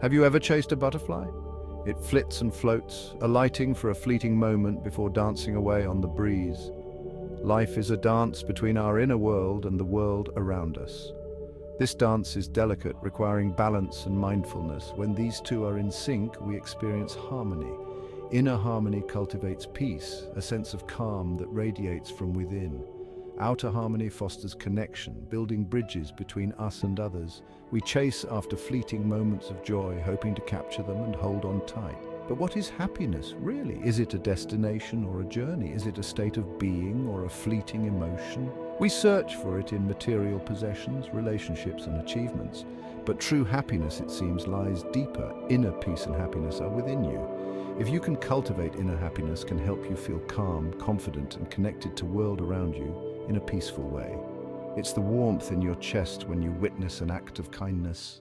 Have you ever chased a butterfly? It flits and floats, alighting for a fleeting moment before dancing away on the breeze. Life is a dance between our inner world and the world around us. This dance is delicate, requiring balance and mindfulness. When these two are in sync, we experience harmony. Inner harmony cultivates peace, a sense of calm that radiates from within. Outer harmony fosters connection, building bridges between us and others. We chase after fleeting moments of joy, hoping to capture them and hold on tight. But what is happiness, really? Is it a destination or a journey? Is it a state of being or a fleeting emotion? We search for it in material possessions, relationships, and achievements. But true happiness, it seems, lies deeper. Inner peace and happiness are within you. If you can cultivate inner happiness, can help you feel calm, confident, and connected to the world around you in a peaceful way. It's the warmth in your chest when you witness an act of kindness.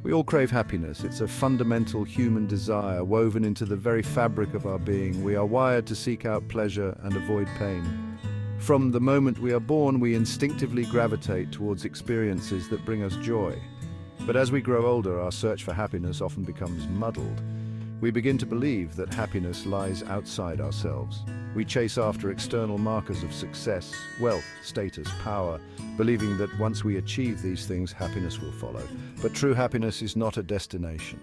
We all crave happiness. It's a fundamental human desire woven into the very fabric of our being. We are wired to seek out pleasure and avoid pain. From the moment we are born, we instinctively gravitate towards experiences that bring us joy. But as we grow older, our search for happiness often becomes muddled. We begin to believe that happiness lies outside ourselves. We chase after external markers of success, wealth, status, power, believing that once we achieve these things, happiness will follow. But true happiness is not a destination.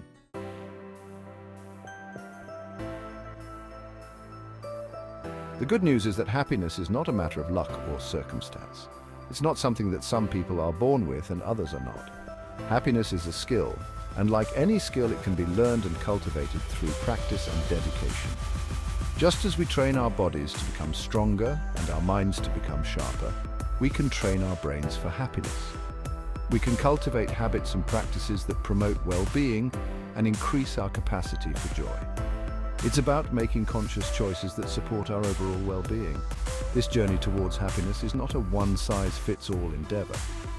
The good news is that happiness is not a matter of luck or circumstance. It's not something that some people are born with and others are not. Happiness is a skill, and like any skill, it can be learned and cultivated through practice and dedication. Just as we train our bodies to become stronger and our minds to become sharper, we can train our brains for happiness. We can cultivate habits and practices that promote well-being and increase our capacity for joy. It's about making conscious choices that support our overall well-being. This journey towards happiness is not a one-size-fits-all endeavor.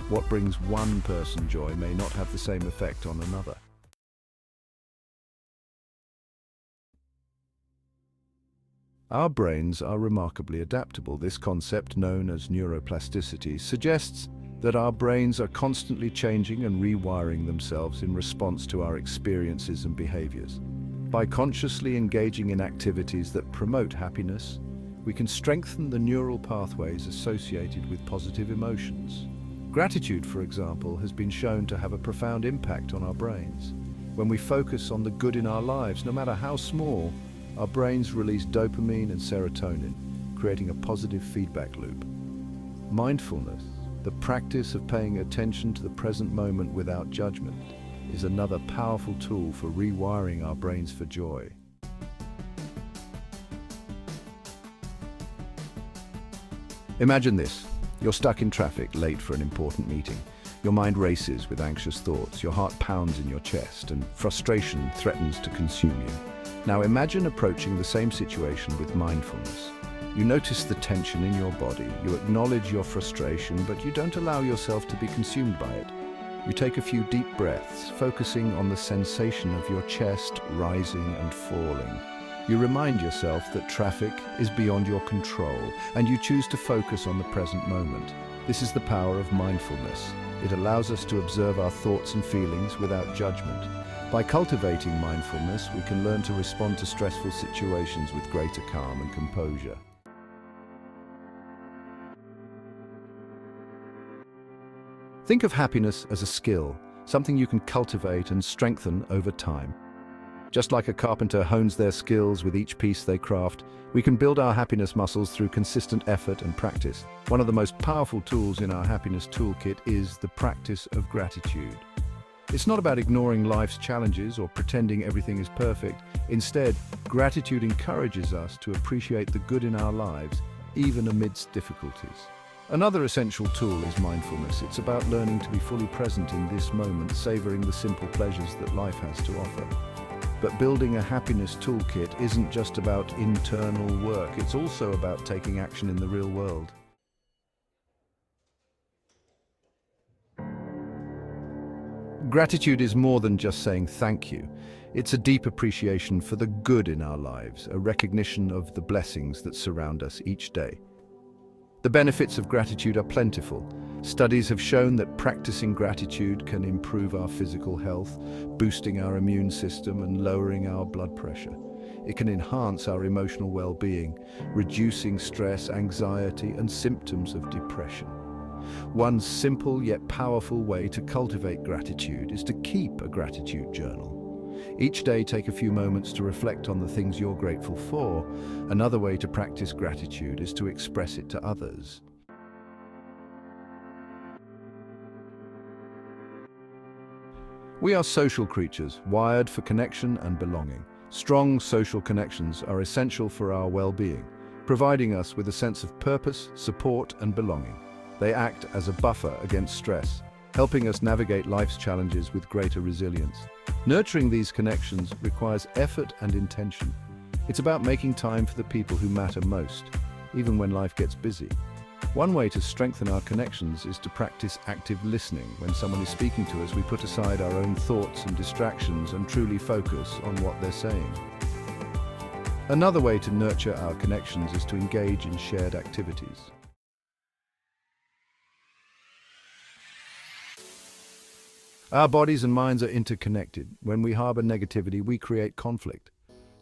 What brings one person joy may not have the same effect on another. Our brains are remarkably adaptable. This concept, known as neuroplasticity, suggests that our brains are constantly changing and rewiring themselves in response to our experiences and behaviors. By consciously engaging in activities that promote happiness, we can strengthen the neural pathways associated with positive emotions. Gratitude, for example, has been shown to have a profound impact on our brains. When we focus on the good in our lives, no matter how small, our brains release dopamine and serotonin, creating a positive feedback loop. Mindfulness, the practice of paying attention to the present moment without judgment, is another powerful tool for rewiring our brains for joy. Imagine this. You're stuck in traffic, late for an important meeting. Your mind races with anxious thoughts, your heart pounds in your chest, and frustration threatens to consume you. Now imagine approaching the same situation with mindfulness. You notice the tension in your body, you acknowledge your frustration, but you don't allow yourself to be consumed by it. You take a few deep breaths, focusing on the sensation of your chest rising and falling. You remind yourself that traffic is beyond your control, and you choose to focus on the present moment. This is the power of mindfulness. It allows us to observe our thoughts and feelings without judgment. By cultivating mindfulness, we can learn to respond to stressful situations with greater calm and composure. Think of happiness as a skill, something you can cultivate and strengthen over time. Just like a carpenter hones their skills with each piece they craft, we can build our happiness muscles through consistent effort and practice. One of the most powerful tools in our happiness toolkit is the practice of gratitude. It's not about ignoring life's challenges or pretending everything is perfect. Instead, gratitude encourages us to appreciate the good in our lives, even amidst difficulties. Another essential tool is mindfulness. It's about learning to be fully present in this moment, savoring the simple pleasures that life has to offer. But building a happiness toolkit isn't just about internal work, it's also about taking action in the real world. Gratitude is more than just saying thank you. It's a deep appreciation for the good in our lives, a recognition of the blessings that surround us each day. The benefits of gratitude are plentiful. Studies have shown that practicing gratitude can improve our physical health, boosting our immune system and lowering our blood pressure. It can enhance our emotional well-being, reducing stress, anxiety, and symptoms of depression. One simple yet powerful way to cultivate gratitude is to keep a gratitude journal. Each day, take a few moments to reflect on the things you're grateful for. Another way to practice gratitude is to express it to others. We are social creatures, wired for connection and belonging. Strong social connections are essential for our well-being, providing us with a sense of purpose, support, and belonging. They act as a buffer against stress, helping us navigate life's challenges with greater resilience. Nurturing these connections requires effort and intention. It's about making time for the people who matter most, even when life gets busy. One way to strengthen our connections is to practice active listening. When someone is speaking to us, we put aside our own thoughts and distractions and truly focus on what they're saying. Another way to nurture our connections is to engage in shared activities. Our bodies and minds are interconnected. When we harbor negativity, we create conflict.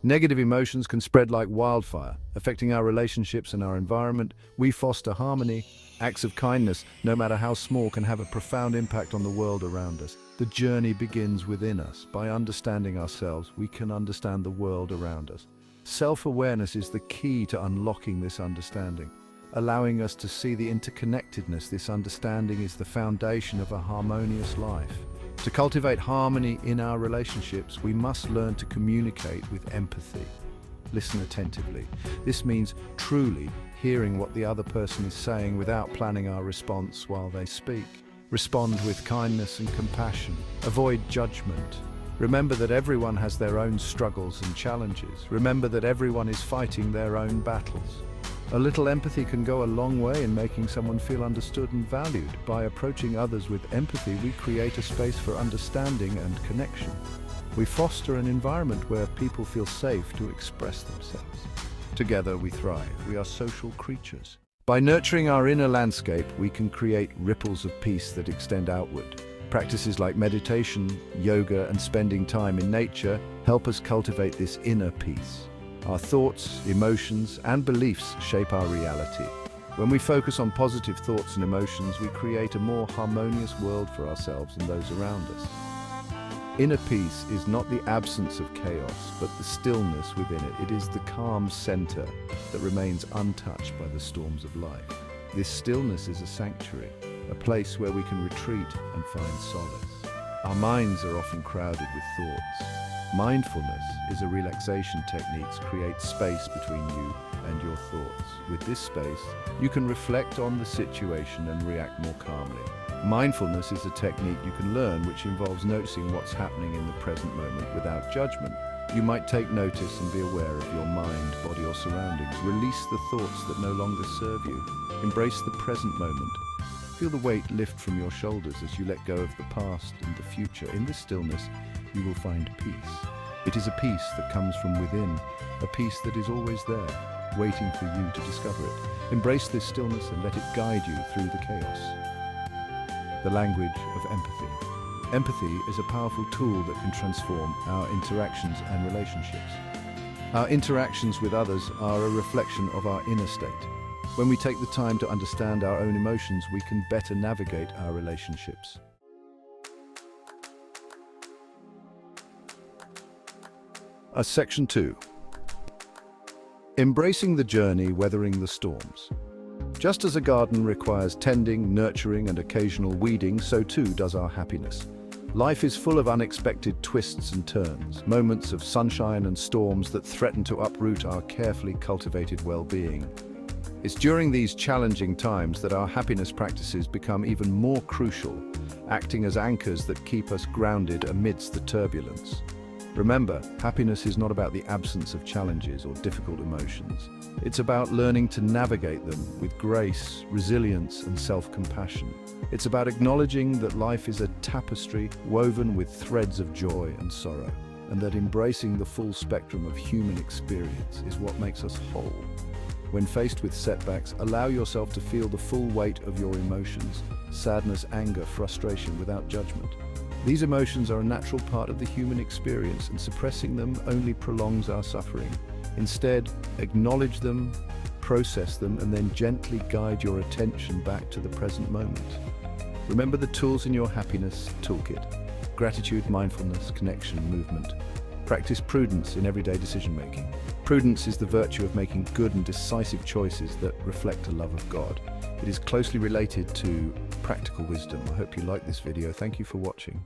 Negative emotions can spread like wildfire, affecting our relationships and our environment. We foster harmony. Acts of kindness, no matter how small, can have a profound impact on the world around us. The journey begins within us. By understanding ourselves, we can understand the world around us. Self-awareness is the key to unlocking this understanding, allowing us to see the interconnectedness. This understanding is the foundation of a harmonious life. To cultivate harmony in our relationships, we must learn to communicate with empathy. Listen attentively. This means truly hearing what the other person is saying without planning our response while they speak. Respond with kindness and compassion. Avoid judgment. Remember that everyone has their own struggles and challenges. Remember that everyone is fighting their own battles. A little empathy can go a long way in making someone feel understood and valued. By approaching others with empathy, we create a space for understanding and connection. We foster an environment where people feel safe to express themselves. Together we thrive. We are social creatures. By nurturing our inner landscape, we can create ripples of peace that extend outward. Practices like meditation, yoga, and spending time in nature help us cultivate this inner peace. Our thoughts, emotions, and beliefs shape our reality. When we focus on positive thoughts and emotions, we create a more harmonious world for ourselves and those around us. Inner peace is not the absence of chaos, but the stillness within it. It is the calm center that remains untouched by the storms of life. This stillness is a sanctuary, a place where we can retreat and find solace. Our minds are often crowded with thoughts. Mindfulness is a relaxation technique that creates space between you and your thoughts. With this space, you can reflect on the situation and react more calmly. Mindfulness is a technique you can learn which involves noticing what's happening in the present moment without judgment. You might take notice and be aware of your mind, body, or surroundings. Release the thoughts that no longer serve you. Embrace the present moment. Feel the weight lift from your shoulders as you let go of the past and the future. In this stillness, you will find peace. It is a peace that comes from within, a peace that is always there, waiting for you to discover it. Embrace this stillness and let it guide you through the chaos. The language of empathy. Empathy is a powerful tool that can transform our interactions and relationships. Our interactions with others are a reflection of our inner state. When we take the time to understand our own emotions, we can better navigate our relationships. Section 2. Embracing the journey, weathering the storms. Just as a garden requires tending, nurturing, and occasional weeding, so too does our happiness. Life is full of unexpected twists and turns, moments of sunshine and storms that threaten to uproot our carefully cultivated well-being. It's during these challenging times that our happiness practices become even more crucial, acting as anchors that keep us grounded amidst the turbulence. Remember, happiness is not about the absence of challenges or difficult emotions. It's about learning to navigate them with grace, resilience, and self-compassion. It's about acknowledging that life is a tapestry woven with threads of joy and sorrow, and that embracing the full spectrum of human experience is what makes us whole. When faced with setbacks, allow yourself to feel the full weight of your emotions: sadness, anger, frustration, without judgment. These emotions are a natural part of the human experience, and suppressing them only prolongs our suffering. Instead, acknowledge them, process them, and then gently guide your attention back to the present moment. Remember the tools in your happiness toolkit: gratitude, mindfulness, connection, movement. Practice prudence in everyday decision-making. Prudence is the virtue of making good and decisive choices that reflect a love of God. It is closely related to practical wisdom. I hope you like this video. Thank you for watching.